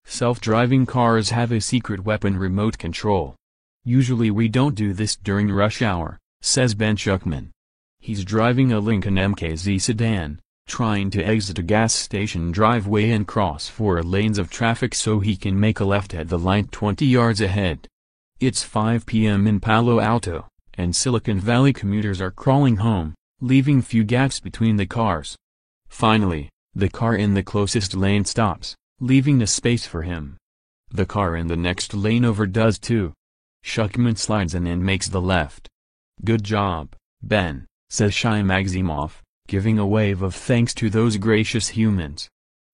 Self-driving cars have a secret weapon: remote control. Usually we don't do this during rush hour, says Ben Schuckman. He's driving a Lincoln MKZ sedan, trying to exit a gas station driveway and cross 4 lanes of traffic so he can make a left at the light 20 yards ahead. It's 5 p.m. in Palo Alto, and Silicon Valley commuters are crawling home, leaving few gaps between the cars. Finally, the car in the closest lane stops, leaving a space for him. The car in the next lane over does too. Schuckman slides in and makes the left. "Good job, Ben," says Shai Maximoff, giving a wave of thanks to those gracious humans.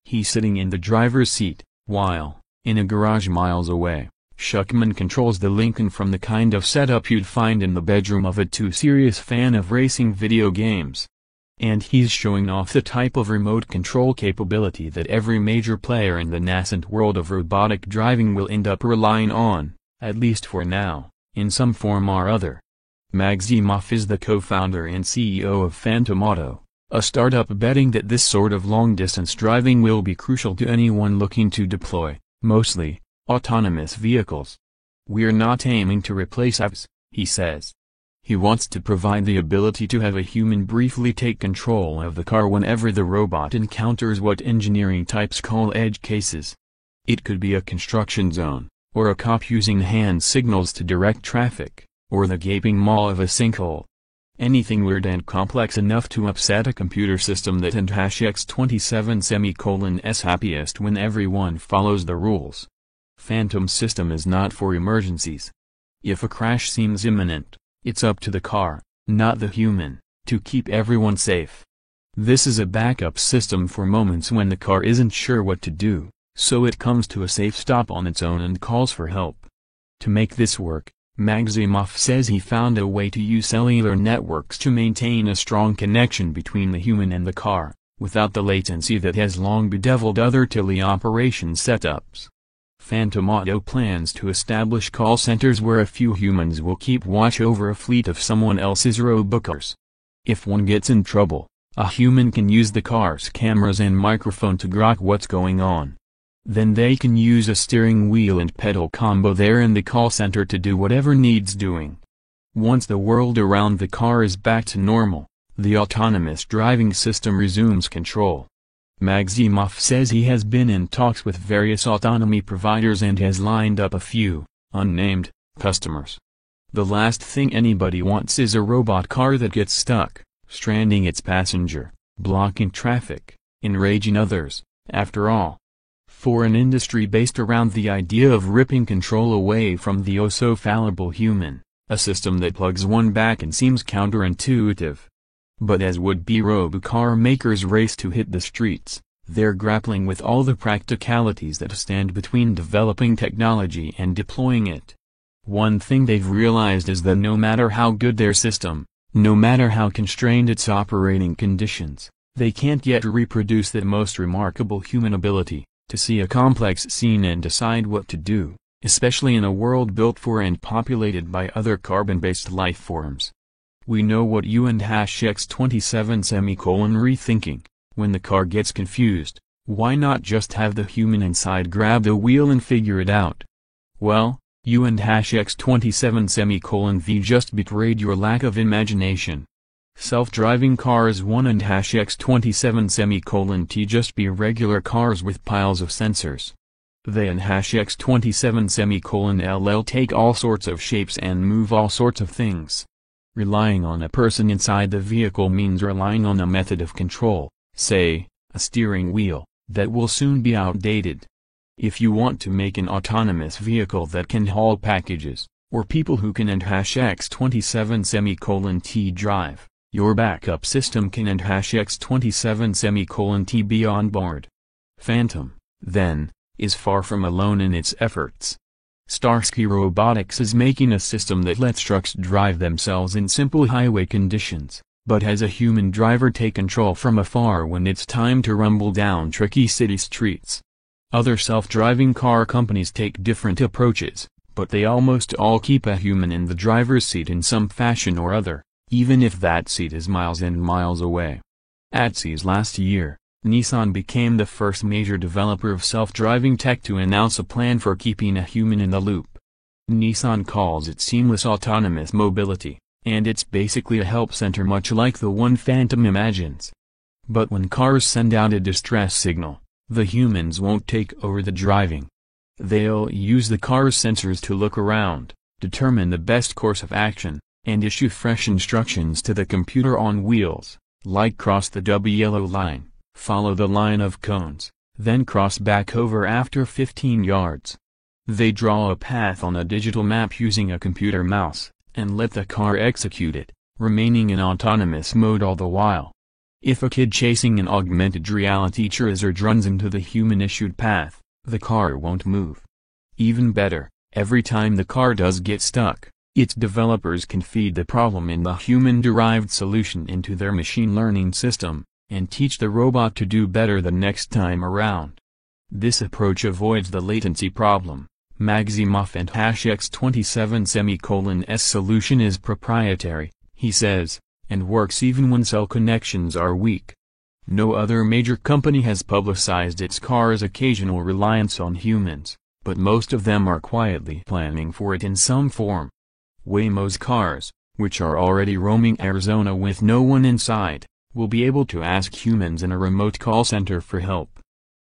He's sitting in the driver's seat, while, in a garage miles away, Schuckman controls the Lincoln from the kind of setup you'd find in the bedroom of a too-serious fan of racing video games. And he's showing off the type of remote control capability that every major player in the nascent world of robotic driving will end up relying on, at least for now, in some form or other. Maximoff is the co-founder and CEO of Phantom Auto, a startup betting that this sort of long-distance driving will be crucial to anyone looking to deploy, mostly, autonomous vehicles. "We're not aiming to replace us," he says. He wants to provide the ability to have a human briefly take control of the car whenever the robot encounters what engineering types call edge cases. It could be a construction zone, or a cop using hand signals to direct traffic, or the gaping maw of a sinkhole. Anything weird and complex enough to upset a computer system that X27's happiest when everyone follows the rules. Phantom's system is not for emergencies. If a crash seems imminent, it's up to the car, not the human, to keep everyone safe. This is a backup system for moments when the car isn't sure what to do, so it comes to a safe stop on its own and calls for help. To make this work, Maximoff says he found a way to use cellular networks to maintain a strong connection between the human and the car, without the latency that has long bedeviled other teleoperation setups. Phantom Auto plans to establish call centers where a few humans will keep watch over a fleet of someone else's robocars. If one gets in trouble, a human can use the car's cameras and microphone to grok what's going on. Then they can use a steering wheel and pedal combo there in the call center to do whatever needs doing. Once the world around the car is back to normal, the autonomous driving system resumes control. Maximoff says he has been in talks with various autonomy providers and has lined up a few, unnamed, customers. The last thing anybody wants is a robot car that gets stuck, stranding its passenger, blocking traffic, enraging others. After all, for an industry based around the idea of ripping control away from the oh-so-fallible human, a system that plugs one back and seems counterintuitive. But as would-be robocar makers race to hit the streets, they're grappling with all the practicalities that stand between developing technology and deploying it. One thing they've realized is that no matter how good their system, no matter how constrained its operating conditions, they can't yet reproduce that most remarkable human ability, to see a complex scene and decide what to do, especially in a world built for and populated by other carbon-based life forms. We know what you and X27 rethinking, when the car gets confused, why not just have the human inside grab the wheel and figure it out? Well, you and X27 V just betrayed your lack of imagination. Self-driving cars 1 and X27 T just be regular cars with piles of sensors. They and X27 LL take all sorts of shapes and move all sorts of things. Relying on a person inside the vehicle means relying on a method of control, say, a steering wheel, that will soon be outdated. If you want to make an autonomous vehicle that can haul packages, or people who can and X27 T drive, your backup system can and X27 T be on board. Phantom, then, is far from alone in its efforts. Starsky Robotics is making a system that lets trucks drive themselves in simple highway conditions, but has a human driver take control from afar when it's time to rumble down tricky city streets. Other self-driving car companies take different approaches, but they almost all keep a human in the driver's seat in some fashion or other, even if that seat is miles and miles away. At CES last year, Nissan became the first major developer of self-driving tech to announce a plan for keeping a human in the loop. Nissan calls it seamless autonomous mobility, and it's basically a help center much like the one Phantom imagines. But when cars send out a distress signal, the humans won't take over the driving. They'll use the car's sensors to look around, determine the best course of action, and issue fresh instructions to the computer on wheels, like cross the yellow line, follow the line of cones, then cross back over after 15 yards. They draw a path on a digital map using a computer mouse, and let the car execute it, remaining in autonomous mode all the while. If a kid chasing an augmented reality Charizard runs into the human-issued path, the car won't move. Even better, every time the car does get stuck, its developers can feed the problem in the human-derived solution into their machine learning system, and teach the robot to do better the next time around. This approach avoids the latency problem. Maximoff and X27's solution is proprietary, he says, and works even when cell connections are weak. No other major company has publicized its car's occasional reliance on humans, but most of them are quietly planning for it in some form. Waymo's cars, which are already roaming Arizona with no one inside, will be able to ask humans in a remote call center for help.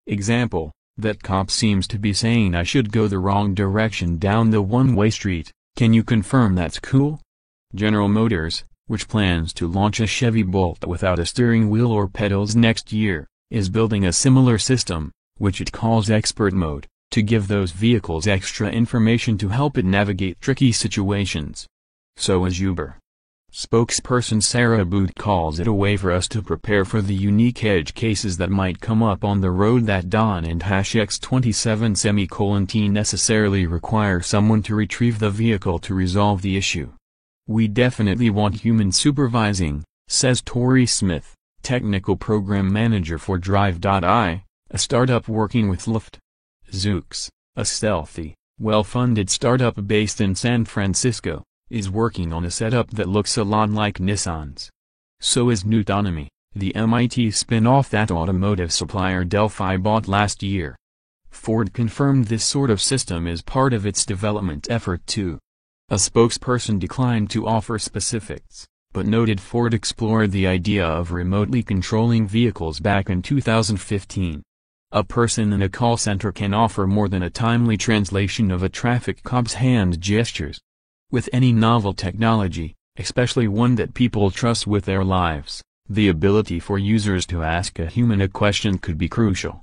Example: that cop seems to be saying I should go the wrong direction down the one-way street, can you confirm that's cool? General Motors, which plans to launch a Chevy Bolt without a steering wheel or pedals next year, is building a similar system, which it calls Expert Mode, to give those vehicles extra information to help it navigate tricky situations. So is Uber. Spokesperson Sarah Boot calls it a way for us to prepare for the unique edge cases that might come up on the road that Don and X27 necessarily require someone to retrieve the vehicle to resolve the issue. We definitely want human supervising, says Tori Smith, technical program manager for Drive.ai, a startup working with Lyft. Zoox, a stealthy, well-funded startup based in San Francisco, is working on a setup that looks a lot like Nissan's. So is Nutonomy, the MIT spin-off that automotive supplier Delphi bought last year. Ford confirmed this sort of system is part of its development effort too. A spokesperson declined to offer specifics, but noted Ford explored the idea of remotely controlling vehicles back in 2015. A person in a call center can offer more than a timely translation of a traffic cop's hand gestures. With any novel technology, especially one that people trust with their lives, the ability for users to ask a human a question could be crucial.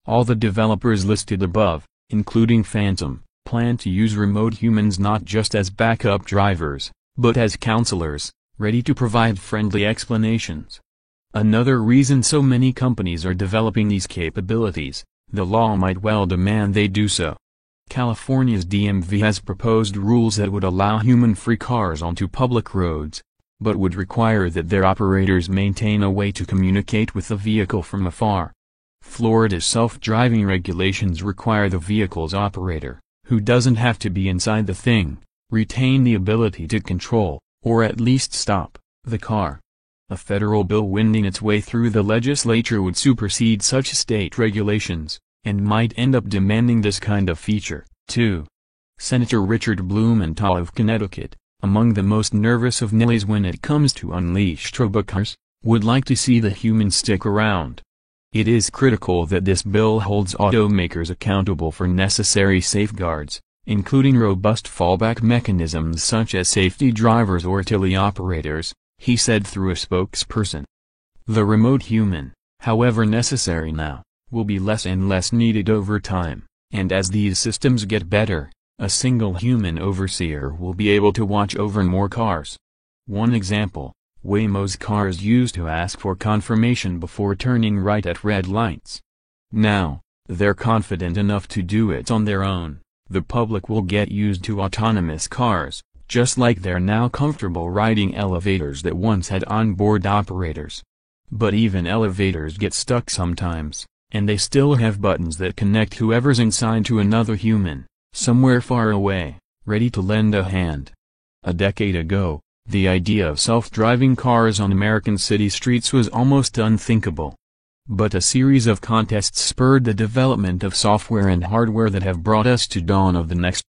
All the developers listed above, including Phantom, plan to use remote humans not just as backup drivers, but as counselors, ready to provide friendly explanations. Another reason so many companies are developing these capabilities, the law might well demand they do so. California's DMV has proposed rules that would allow human-free cars onto public roads, but would require that their operators maintain a way to communicate with the vehicle from afar. Florida's self-driving regulations require the vehicle's operator, who doesn't have to be inside the thing, retain the ability to control, or at least stop, the car. A federal bill winding its way through the legislature would supersede such state regulations, and might end up demanding this kind of feature, too. Senator Richard Blumenthal of Connecticut, among the most nervous of Nellies when it comes to unleashed robocars, would like to see the humans stick around. It is critical that this bill holds automakers accountable for necessary safeguards, including robust fallback mechanisms such as safety drivers or teleoperators, he said through a spokesperson. The remote human, however necessary now, will be less and less needed over time, and as these systems get better, a single human overseer will be able to watch over more cars. One example, Waymo's cars used to ask for confirmation before turning right at red lights. Now, they're confident enough to do it on their own. The public will get used to autonomous cars, just like they're now comfortable riding elevators that once had onboard operators. But even elevators get stuck sometimes, and they still have buttons that connect whoever's inside to another human, somewhere far away, ready to lend a hand. A decade ago, The idea of self-driving cars on American city streets was almost unthinkable. But a series of contests spurred the development of software and hardware that have brought us to dawn of the next